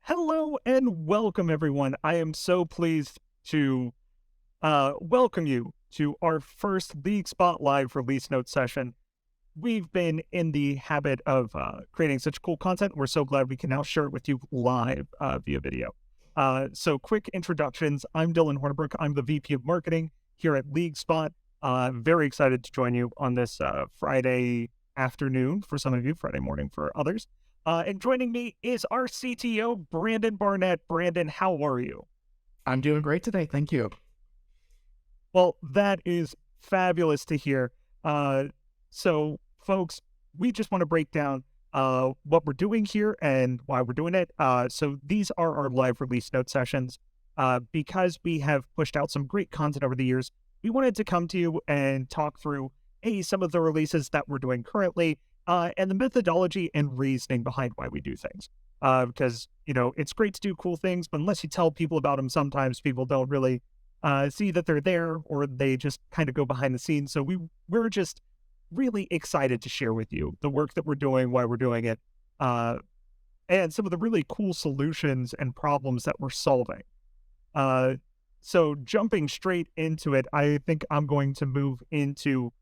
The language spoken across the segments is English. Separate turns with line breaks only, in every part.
Hello and welcome, everyone. I am so pleased to welcome you to our first LeagueSpot Live release note session. We've been in the habit of creating such cool content. We're so glad we can now share it with you live via video. So quick introductions. I'm Dylan Hornibrook. I'm the VP of Marketing here at LeagueSpot. Very excited to join you on this Friday afternoon for some of you, Friday morning for others. And joining me is our CTO, Brandon Barnett. Brandon, how are you?
I'm doing great today. Thank you.
Well, that is fabulous to hear. So, folks, we just want to break down what we're doing here and why we're doing it. So these are our live release note sessions. Because we have pushed out some great content over the years, we wanted to come to you and talk through some of the releases that we're doing currently, and the methodology and reasoning behind why we do things. Because, it's great to do cool things, but unless you tell people about them, sometimes people don't really see that they're there, or they just kind of go behind the scenes. So we're just really excited to share with you the work that we're doing, why we're doing it, and some of the really cool solutions and problems that we're solving. So jumping straight into it, I think I'm going to move into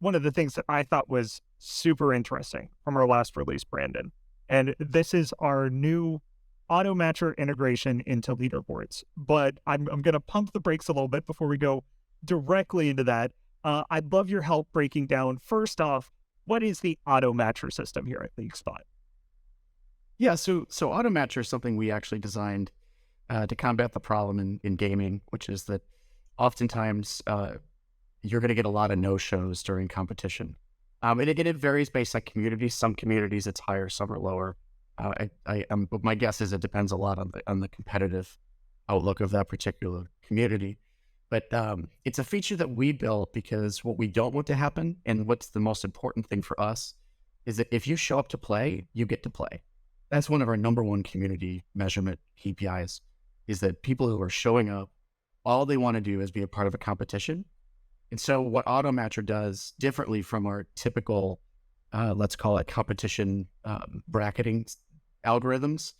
one of the things that I thought was super interesting from our last release, Brandon. And this is our new AutoMatcher integration into Leaderboards. But I'm going to pump the brakes a little bit before we go directly into that. I'd love your help breaking down, first off, what is the AutoMatcher system here at LeagueSpot?
Yeah, so AutoMatcher is something we actually designed to combat the problem in gaming, which is that oftentimes you're going to get a lot of no-shows during competition. And it varies based on communities. Some communities it's higher, some are lower. But my guess is it depends a lot on the competitive outlook of that particular community. But it's a feature that we built because what we don't want to happen, and what's the most important thing for us, is that if you show up to play, you get to play. That's one of our number one community measurement KPIs, is that people who are showing up, all they want to do is be a part of a competition. And so what AutoMatcher does differently from our typical, let's call it competition bracketing algorithms,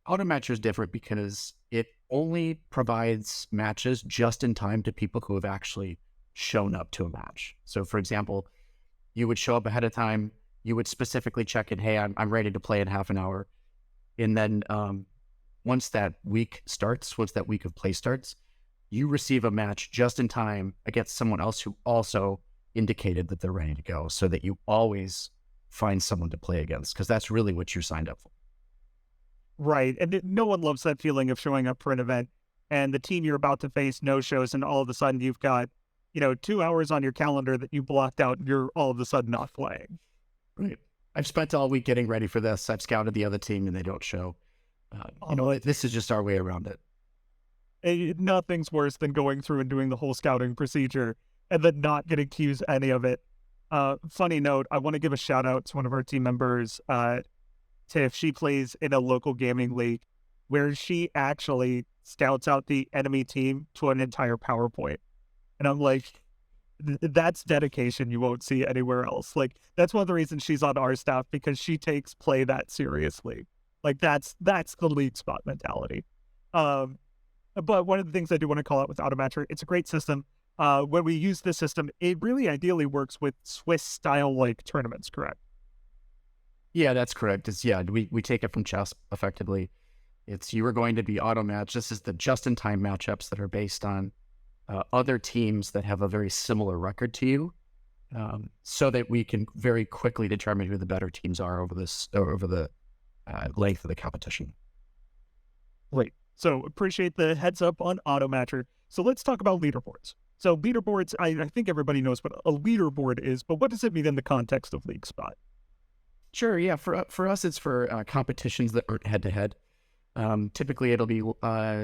AutoMatcher is different because it only provides matches just in time to people who have actually shown up to a match. So for example, you would show up ahead of time, you would specifically check in, hey, I'm ready to play in half an hour. And then once that week of play starts, you receive a match just in time against someone else who also indicated that they're ready to go, so that you always find someone to play against, because that's really what you signed up for.
Right. And no one loves that feeling of showing up for an event and the team you're about to face no shows, and all of a sudden you've got, 2 hours on your calendar that you blocked out and you're all of a sudden not playing.
Right. I've spent all week getting ready for this. I've scouted the other team and they don't show. This is just our way around it.
Nothing's worse than going through and doing the whole scouting procedure and then not getting to use any of it. Funny note, I want to give a shout out to one of our team members, Tiff. She plays in a local gaming league where she actually scouts out the enemy team to an entire PowerPoint. And I'm like, that's dedication you won't see anywhere else. Like, that's one of the reasons she's on our staff, because she takes play that seriously. Like, that's the LeagueSpot mentality. But one of the things I do want to call out with AutoMatcher, it's a great system. When we use this system, it really ideally works with Swiss-style like tournaments, correct?
Yeah, that's correct. We take it from chess effectively. You are going to be auto-matched. This is the just-in-time matchups that are based on other teams that have a very similar record to you, so that we can very quickly determine who the better teams are over the length of the competition.
Right. So appreciate the heads up on AutoMatcher. So let's talk about leaderboards. So leaderboards, I think everybody knows what a leaderboard is, but what does it mean in the context of LeagueSpot?
Sure. Yeah. For us, it's for competitions that aren't head to head. Typically, it'll be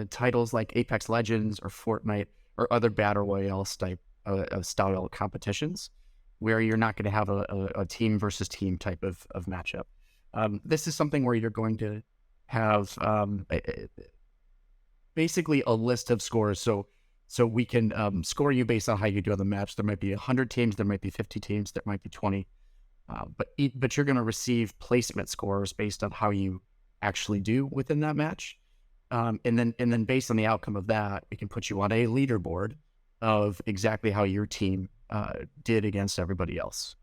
titles like Apex Legends or Fortnite or other Battle Royale style competitions, where you're not going to have a team versus team type of matchup. This is something where you're going to have basically a list of scores. So we can score you based on how you do on the match. There might be 100 teams, there might be 50 teams, there might be 20. But you're going to receive placement scores based on how you actually do within that match. And then based on the outcome of that, we can put you on a leaderboard of exactly how your team did against everybody else.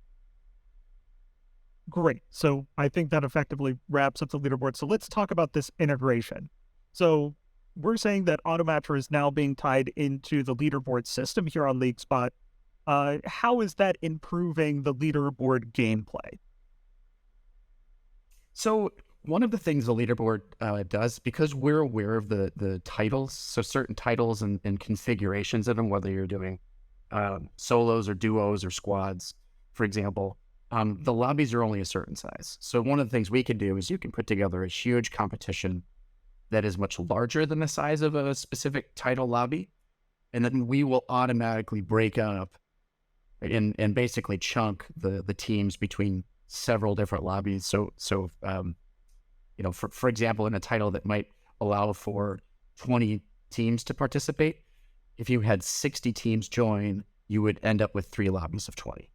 Great. So I think that effectively wraps up the leaderboard. So let's talk about this integration. So we're saying that AutoMatcher is now being tied into the leaderboard system here on LeagueSpot. How is that improving the leaderboard gameplay?
So one of the things the leaderboard does, because we're aware of the titles, so certain titles and configurations of them, whether you're doing solos or duos or squads, for example, the lobbies are only a certain size. So one of the things we can do is you can put together a huge competition that is much larger than the size of a specific title lobby, and then we will automatically break up and basically chunk the teams between several different lobbies. So for example, in a title that might allow for 20 teams to participate, if you had 60 teams join, you would end up with 3 lobbies of 20.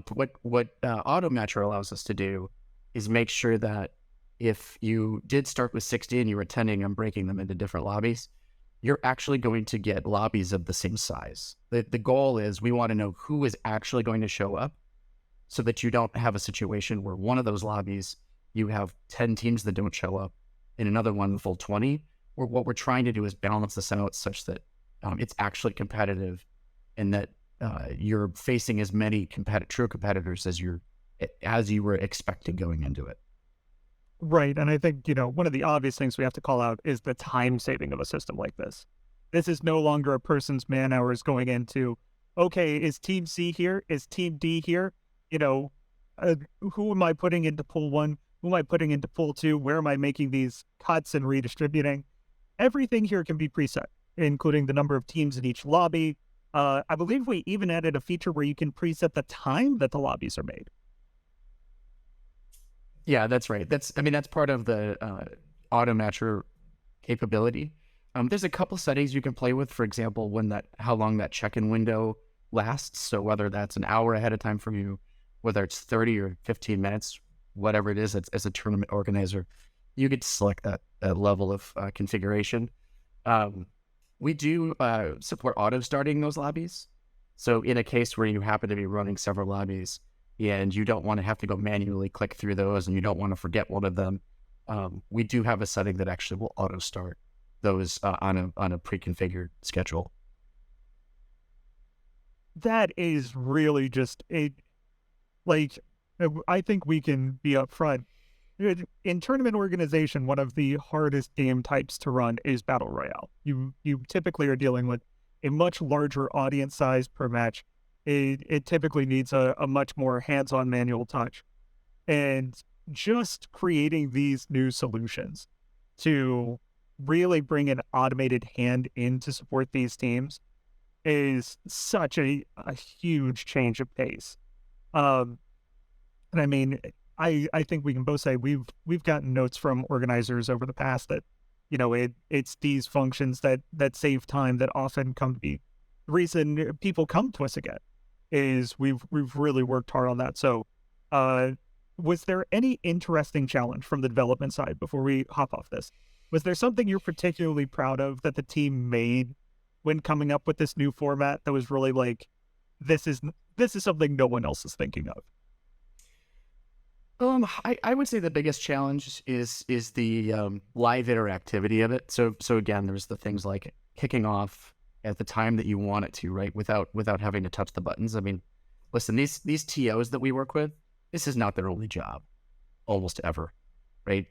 What AutoMatcher allows us to do is make sure that if you did start with 60 and you were intending on breaking them into different lobbies, you're actually going to get lobbies of the same size. The goal is we want to know who is actually going to show up so that you don't have a situation where one of those lobbies, you have 10 teams that don't show up and another one full 20. What we're trying to do is balance this out such that it's actually competitive and that you're facing as many true competitors as you were expecting going into it.
Right. And I think, one of the obvious things we have to call out is the time saving of a system like this. This is no longer a person's man hours going into, okay, is team C here? Is team D here? Who am I putting into pool 1? Who am I putting into pool 2? Where am I making these cuts and redistributing? Everything here can be preset, including the number of teams in each lobby. I believe we even added a feature where you can preset the time that the lobbies are made.
Yeah, that's right. That's part of the AutoMatcher capability. There's a couple settings you can play with. For example, how long that check-in window lasts. So whether that's an hour ahead of time from you, whether it's 30 or 15 minutes, whatever it is, as a tournament organizer, you get to select that level of configuration. We do support auto starting those lobbies. So in a case where you happen to be running several lobbies and you don't want to have to go manually click through those and you don't want to forget one of them, we do have a setting that actually will auto start those on a pre-configured schedule.
That is really just I think we can be upfront. In tournament organization, one of the hardest game types to run is Battle Royale. You typically are dealing with a much larger audience size per match. It typically needs a much more hands-on manual touch. And just creating these new solutions to really bring an automated hand in to support these teams is such a huge change of pace. And I mean, I think we can both say we've gotten notes from organizers over the past that, it's these functions that save time that often come to be the reason people come to us again is we've really worked hard on that. So was there any interesting challenge from the development side before we hop off this? Was there something you're particularly proud of that the team made when coming up with this new format that was really like, this is something no one else is thinking of?
I would say the biggest challenge is the live interactivity of it. So again, there's the things like kicking off at the time that you want it to, right? Without having to touch the buttons. I mean, listen, these TOs that we work with, this is not their only job, almost ever, right?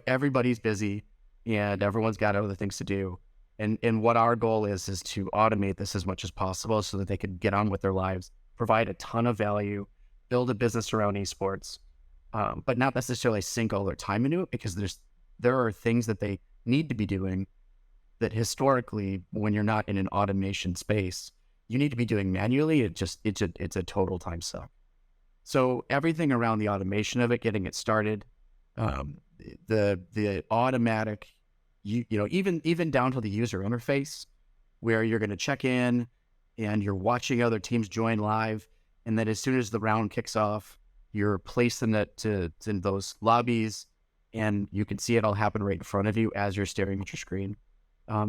Everybody's busy and everyone's got other things to do. And what our goal is to automate this as much as possible so that they can get on with their lives, provide a ton of value, build a business around esports, but not necessarily sink all their time into it, because there are things that they need to be doing that historically, when you're not in an automation space, you need to be doing manually. It's a total time suck. So everything around the automation of it, getting it started, the automatic, even down to the user interface, where you're going to check in and you're watching other teams join live, and then as soon as the round kicks off, you're placed in those lobbies, and you can see it all happen right in front of you as you're staring at your screen.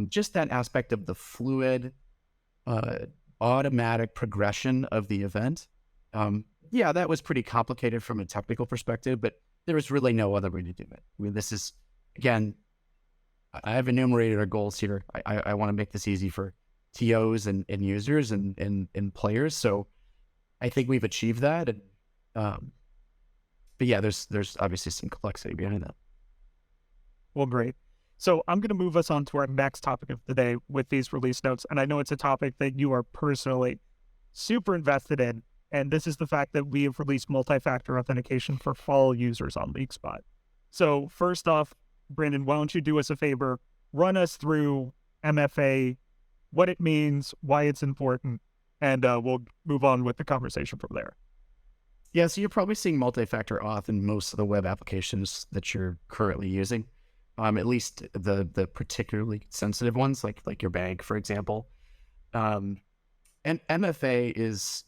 Just that aspect of the fluid, automatic progression of the event. Yeah, that was pretty complicated from a technical perspective, but there was really no other way to do it. I mean, this is, again, I have enumerated our goals here. I want to make this easy for TOs and users and players. So I think we've achieved that. And, but yeah, there's obviously some complexity behind that.
Well, great. So I'm going to move us on to our next topic of the day with these release notes. And I know it's a topic that you are personally super invested in. And this is the fact that we have released multi-factor authentication for fall users on LeagueSpot. So first off, Brandon, why don't you do us a favor? Run us through MFA, what it means, why it's important, and we'll move on with the conversation from there.
Yeah, so you're probably seeing multi-factor auth in most of the web applications that you're currently using. At least the particularly sensitive ones, like your bank, for example. And MFA is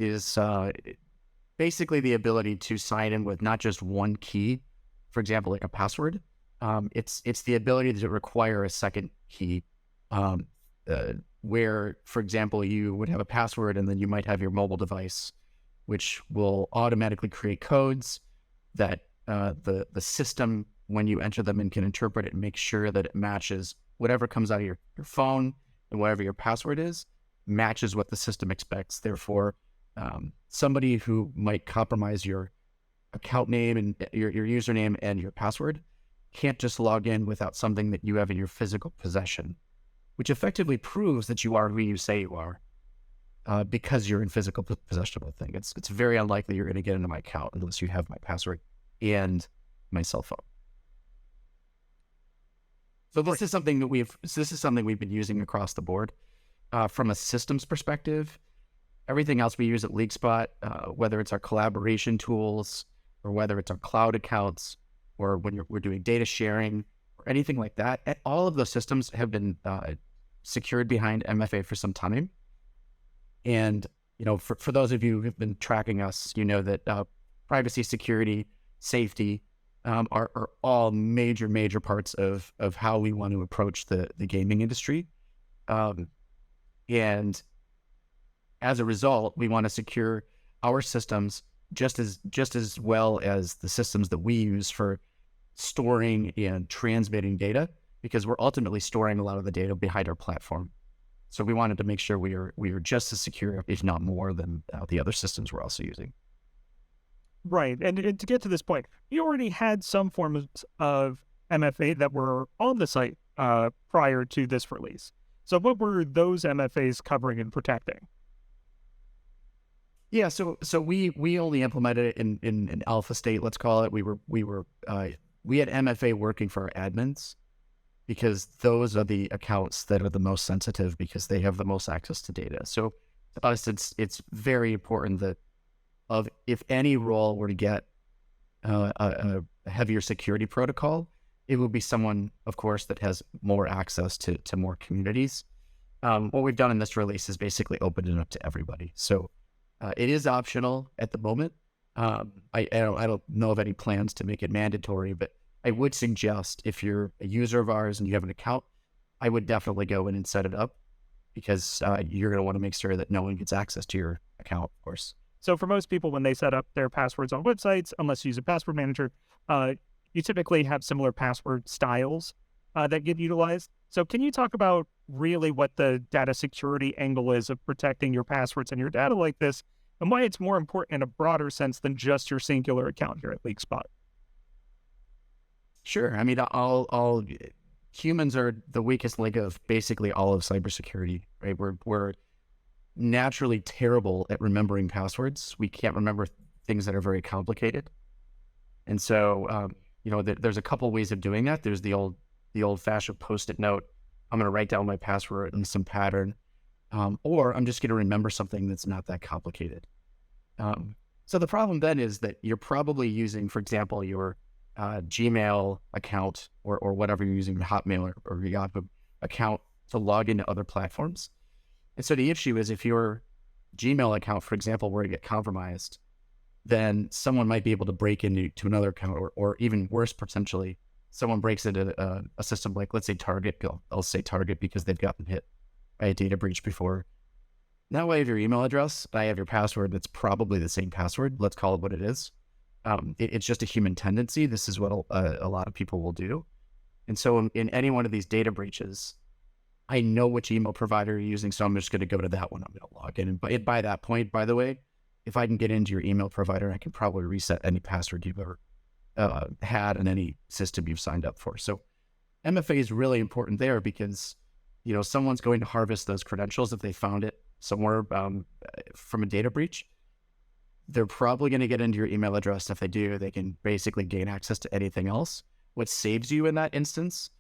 basically the ability to sign in with not just one key, for example, like a password. It's the ability to require a second key, where, for example, you would have a password and then you might have your mobile device, which will automatically create codes that the system, when you enter them and can interpret it and make sure that it matches whatever comes out of your phone and whatever your password is, matches what the system expects. Therefore, somebody who might compromise your account name and your username and your password can't just log in without something that you have in your physical possession, which effectively proves that you are who you say you are, because you're in physical possession of the thing. It's very unlikely you're going to get into my account unless you have my password and my cell phone. So this is something that we've been using across the board. From a systems perspective, everything else we use at LeagueSpot, whether it's our collaboration tools or whether it's our cloud accounts or when we're doing data sharing or anything like that, all of those systems have been secured behind MFA for some time. And, for those of you who've been tracking us, you know that privacy, security, safety are all major parts of how we want to approach the gaming industry. And as a result, we want to secure our systems just as well as the systems that we use for storing and transmitting data, because we're ultimately storing a lot of the data behind our platform. So we wanted to make sure we are just as secure, if not more, than the other systems we're also using.
Right. And to get to this point, you already had some forms of MFA that were on the site prior to this release. So what were those MFAs covering and protecting?
Yeah, so we only implemented it in an alpha state, let's call it. We had MFA working for our admins because those are the accounts that are the most sensitive because they have the most access to data. So to us, it's very important that if any role were to get a heavier security protocol, it would be someone, of course, that has more access to more communities. What we've done in this release is basically opened it up to everybody. So it is optional at the moment. I don't know of any plans to make it mandatory, but I would suggest if you're a user of ours and you have an account, I would definitely go in and set it up because you're going to want to make sure that no one gets access to your account, of course.
So for most people, when they set up their passwords on websites, unless you use a password manager, you typically have similar password styles that get utilized. So can you talk about really what the data security angle is of protecting your passwords and your data like this, and why it's more important in a broader sense than just your singular account here at LeagueSpot?
Sure. I mean, all humans are the weakest link of basically all of cybersecurity, right? We're naturally terrible at remembering passwords. We can't remember things that are very complicated. And so, there's a couple ways of doing that. There's the old-fashioned Post-it note. I'm going to write down my password and some pattern, or I'm just going to remember something that's not that complicated. So the problem then is that you're probably using, for example, your Gmail account or whatever you're using, Hotmail or Yahoo account to log into other platforms. And so the issue is if your Gmail account, for example, were to get compromised, then someone might be able to break into another account or even worse, potentially someone breaks into a system like, let's say Target, I'll say Target because they've gotten hit by a data breach before. Now I have your email address, I have your password that's probably the same password. Let's call it what it is. It's just a human tendency. This is what a lot of people will do. And so in any one of these data breaches, I know which email provider you're using, so I'm just going to go to that one. I'm going to log in. And by that point, by the way, if I can get into your email provider, I can probably reset any password you've ever had in any system you've signed up for. So MFA is really important there because, someone's going to harvest those credentials if they found it somewhere from a data breach. They're probably going to get into your email address. If they do, they can basically gain access to anything else. What saves you in that instance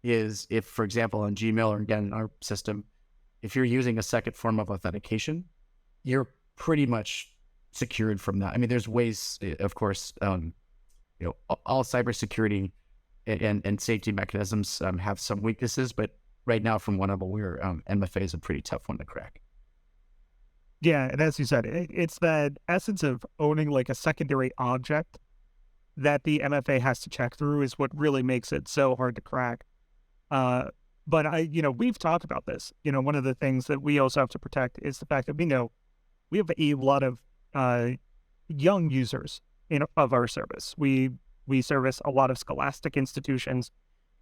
is if, for example, on Gmail, or again, in our system, if you're using a second form of authentication, you're pretty much secured from that. I mean, there's ways, of course, all cybersecurity and safety mechanisms have some weaknesses, but right now, from what I'm aware, MFA is a pretty tough one to crack.
Yeah, and as you said, it's that essence of owning like a secondary object that the MFA has to check through is what really makes it so hard to crack. But we've talked about this. One of the things that we also have to protect is the fact that we have a lot of young users of our service. We service a lot of scholastic institutions,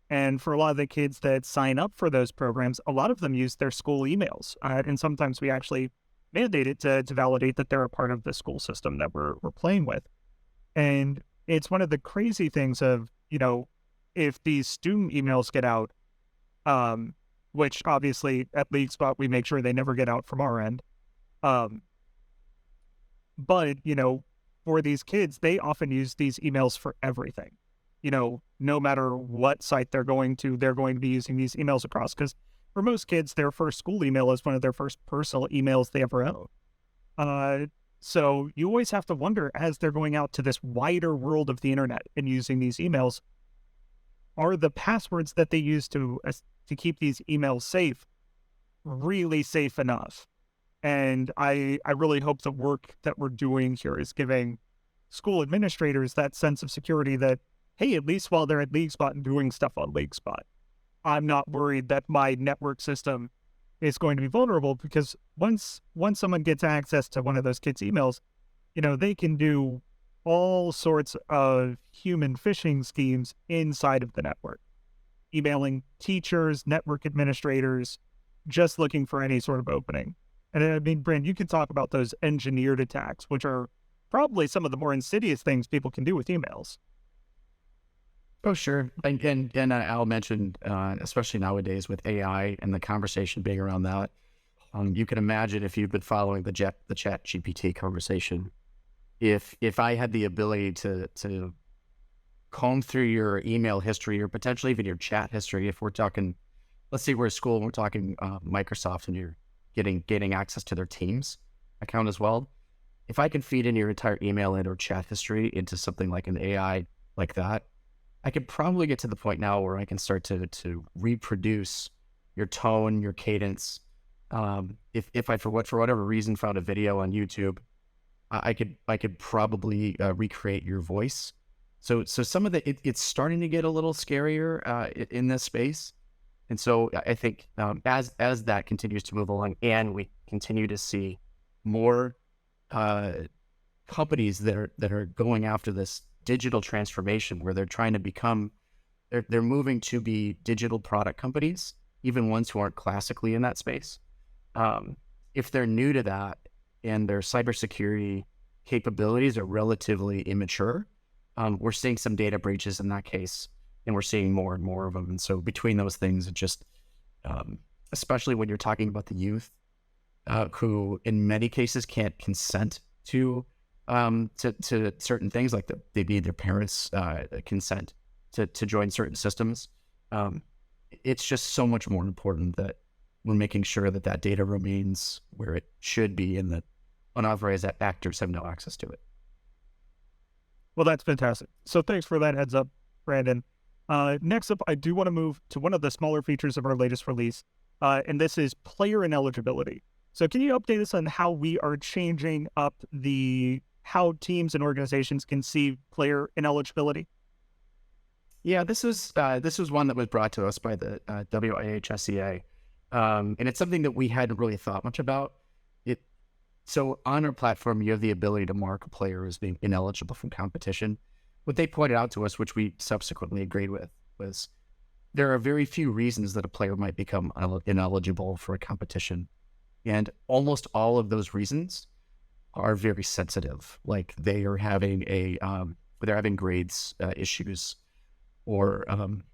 and for a lot of the kids that sign up for those programs, a lot of them use their school emails, and sometimes we actually mandate it to validate that they're a part of the school system that we're playing with. And it's one of the crazy things of, if these student emails get out, which obviously at LeagueSpot, we make sure they never get out from our end. But, for these kids, they often use these emails for everything. No matter what site they're going to be using these emails across. Because for most kids, their first school email is one of their first personal emails they ever own. So you always have to wonder, as they're going out to this wider world of the internet and using these emails, are the passwords that they use to keep these emails safe really safe enough? And I really hope the work that we're doing here is giving school administrators that sense of security that, hey, at least while they're at LeagueSpot and doing stuff on LeagueSpot, I'm not worried that my network system is going to be vulnerable, because once someone gets access to one of those kids' emails, they can do all sorts of human phishing schemes inside of the network, emailing teachers, network administrators, just looking for any sort of opening. And I mean, Brand, you can talk about those engineered attacks, which are probably some of the more insidious things people can do with emails.
Oh, sure. And I'll mention, especially nowadays with AI and the conversation being around that, you can imagine, if you've been following the chat GPT conversation, if I had the ability to comb through your email history, or potentially even your chat history, if we're talking, let's say we're a school and we're talking Microsoft, and you're getting access to their Teams account as well. If I can feed in your entire email and or chat history into something like an AI like that, I could probably get to the point now where I can start to reproduce your tone, your cadence. If I, for whatever reason, found a video on YouTube, I could probably recreate your voice. So some of it's starting to get a little scarier in this space. And so I think as that continues to move along, and we continue to see more companies that are going after this digital transformation, where they're trying to become, they're moving to be digital product companies, even ones who aren't classically in that space. If they're new to that and their cybersecurity capabilities are relatively immature, we're seeing some data breaches in that case, and we're seeing more and more of them. And so between those things, it just, especially when you're talking about the youth, who in many cases can't consent to certain things, like they need their parents' consent to join certain systems. It's just so much more important that we're making sure that data remains where it should be, and that unauthorized actors have no access to it.
Well, that's fantastic. So thanks for that heads up, Brandon. Next up, I do want to move to one of the smaller features of our latest release, and this is player ineligibility. So can you update us on how we are changing up how teams and organizations can see player ineligibility?
Yeah, this was one that was brought to us by the WIHSEA, and it's something that we hadn't really thought much about. It So on our platform, you have the ability to mark a player as being ineligible from competition. What they pointed out to us, which we subsequently agreed with, was there are very few reasons that a player might become ineligible for a competition, and almost all of those reasons are very sensitive. Like they are having they're having grades issues, or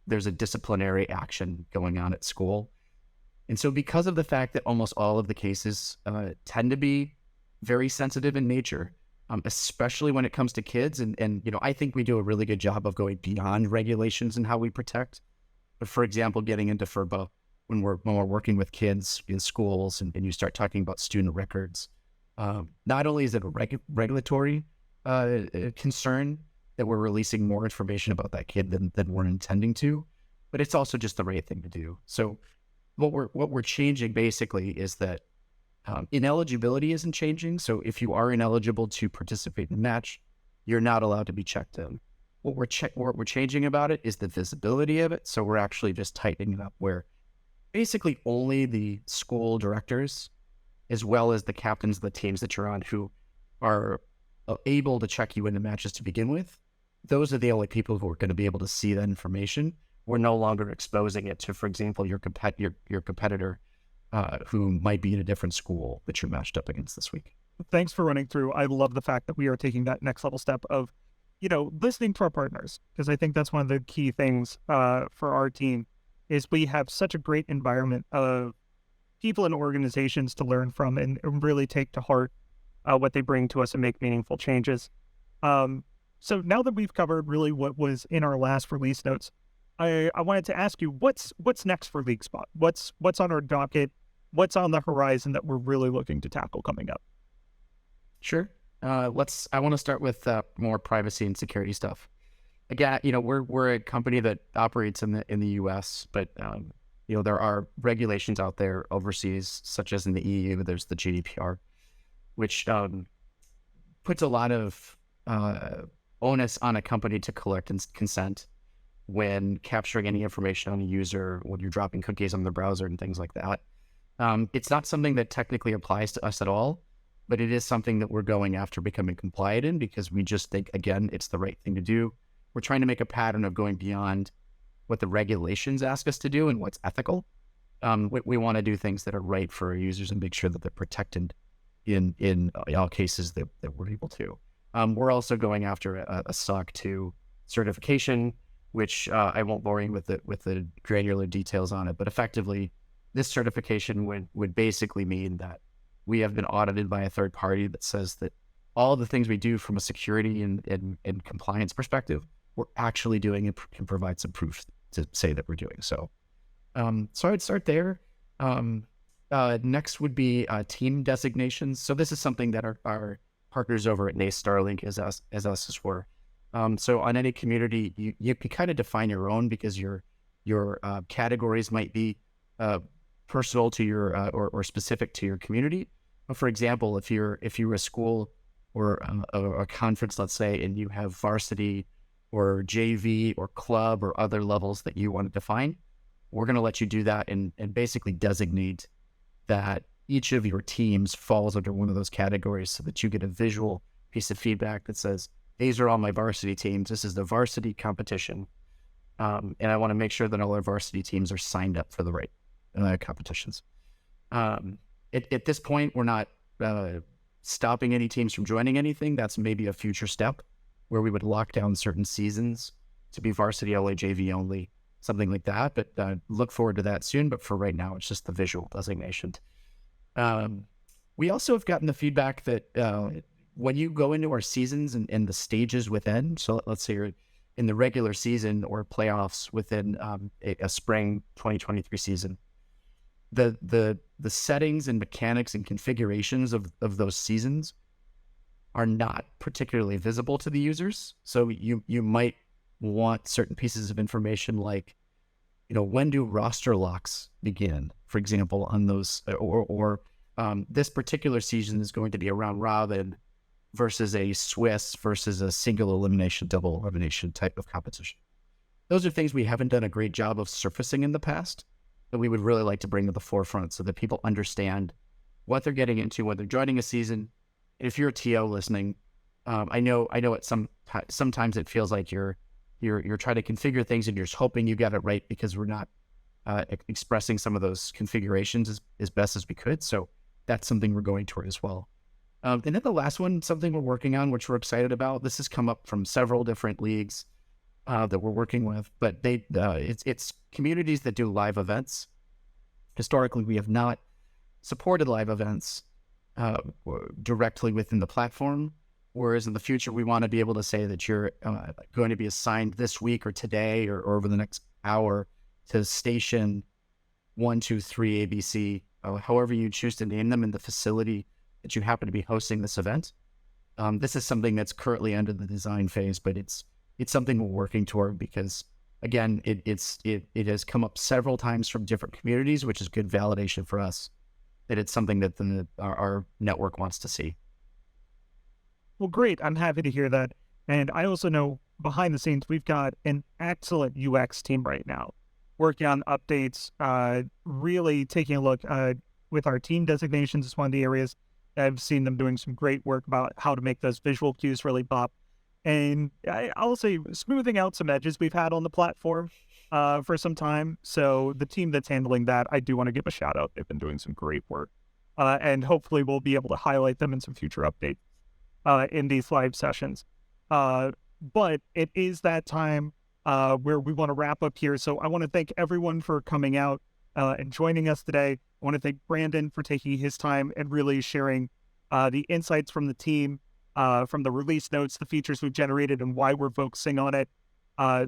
there's a disciplinary action going on at school. And so because of the fact that almost all of the cases tend to be very sensitive in nature, especially when it comes to kids, and I think we do a really good job of going beyond regulations and how we protect. But for example, getting into FERPA, when we're working with kids in schools and you start talking about student records, not only is it a regulatory concern that we're releasing more information about that kid than we're intending to, but it's also just the right thing to do. So what we're changing basically is that ineligibility isn't changing. So if you are ineligible to participate in the match, you're not allowed to be checked in. What we're changing about it is the visibility of it. So we're actually just tightening it up where basically only the school directors, as well as the captains of the teams that you're on, who are able to check you into matches to begin with, those are the only people who are going to be able to see that information. We're no longer exposing it to, for example, your competitor who might be in a different school that you're matched up against this week.
Thanks for running through. I love the fact that we are taking that next level step of, listening to our partners, because I think that's one of the key things for our team is we have such a great environment of people and organizations to learn from and really take to heart what they bring to us and make meaningful changes. So now that we've covered really what was in our last release notes, I wanted to ask you what's next for LeagueSpot? What's on our docket? What's on the horizon that we're really looking to tackle coming up?
Sure. I want to start with more privacy and security stuff. Again, we're a company that operates in the U.S., but there are regulations out there overseas, such as in the EU. There's the GDPR, which puts a lot of onus on a company to collect and consent when capturing any information on a user, when you're dropping cookies on the browser and things like that. It's not something that technically applies to us at all, but it is something that we're going after becoming compliant in, because we just think, again, it's the right thing to do. We're trying to make a pattern of going beyond what the regulations ask us to do and what's ethical. We want to do things that are right for our users and make sure that they're protected in all cases that we're able to. We're also going after a SOC 2 certification, which I won't bore you with the granular details on it, but effectively, this certification would basically mean that we have been audited by a third party that says that all the things we do from a security and compliance perspective, we're actually doing it and provide some proof to say that we're doing so. So I'd start there. Next would be team designations. So this is something that our partners over at NACE Starlink as us as well. So on any community, you can kind of define your own, because your categories might be personal to your or specific to your community. For example, if you're a school or a conference, let's say, and you have varsity or JV or club or other levels that you want to define, we're going to let you do that and basically designate that each of your teams falls under one of those categories, so that you get a visual piece of feedback that says, these are all my varsity teams. This is the varsity competition. And I want to make sure that all our varsity teams are signed up for the right competitions. At this point, we're not stopping any teams from joining anything. That's maybe a future step where we would lock down certain seasons to be varsity only, JV only, something like that. But look forward to that soon. But for right now, it's just the visual designation. We also have gotten the feedback that when you go into our seasons and the stages within, so let's say you're in the regular season or playoffs within a spring 2023 season, the settings and mechanics and configurations of those seasons are not particularly visible to the users. So you might want certain pieces of information like, when do roster locks begin, for example, on those, or this particular season is going to be a round robin versus a Swiss versus a single elimination, double elimination type of competition. those are things we haven't done a great job of surfacing in the past that we would really like to bring to the forefront so that people understand what they're getting into when they're joining a season. If you're a TO listening, I know sometimes it feels like you're trying to configure things and you're just hoping you got it right because we're not expressing some of those configurations as best as we could. So that's something we're going toward as well. And then the last one, something we're working on, which we're excited about. This has come up from several different leagues that we're working with, but it's communities that do live events. Historically, we have not supported live events directly within the platform, whereas in the future, we want to be able to say that you're going to be assigned this week or today or over the next hour to station 1, 2, 3 ABC, however you choose to name them in the facility that you happen to be hosting this event. This is something that's currently under the design phase, but it's something we're working toward because, again, it has come up several times from different communities, which is good validation for us that it's something that our network wants to see.
Well, great. I'm happy to hear that. And I also know behind the scenes, we've got an excellent UX team right now working on updates, really taking a look with our team designations is one of the areas. I've seen them doing some great work about how to make those visual cues really pop. And I'll say smoothing out some edges we've had on the platform for some time. So the team that's handling that, I do want to give a shout out. They've been doing some great work. And hopefully we'll be able to highlight them in some future updates in these live sessions. But it is that time where we want to wrap up here. So I want to thank everyone for coming out and joining us today. I want to thank Brandon for taking his time and really sharing the insights from the team, from the release notes, the features we've generated, and why we're focusing on it.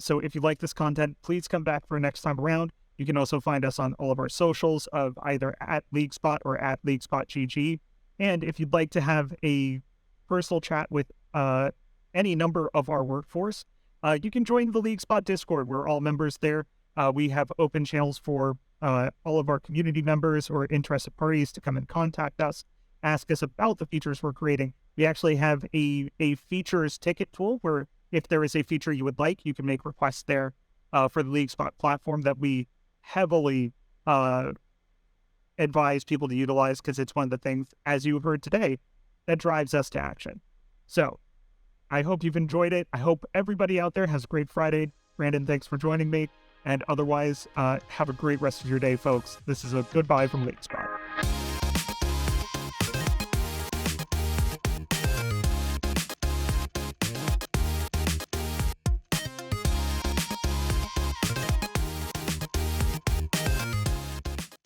So if you like this content, please come back for next time around. You can also find us on all of our socials of either at LeagueSpot or at LeagueSpotGG. And if you'd like to have a personal chat with any number of our workforce, you can join the LeagueSpot Discord. We're all members there. We have open channels for all of our community members or interested parties to come and contact us, ask us about the features we're creating. We actually have a features ticket tool where if there is a feature you would like, you can make requests there for the LeagueSpot platform that we heavily advise people to utilize because it's one of the things, as you heard today, that drives us to action. So I hope you've enjoyed it. I hope everybody out there has a great Friday. Brandon, thanks for joining me. And otherwise, have a great rest of your day, folks. This is a goodbye from LeagueSpot.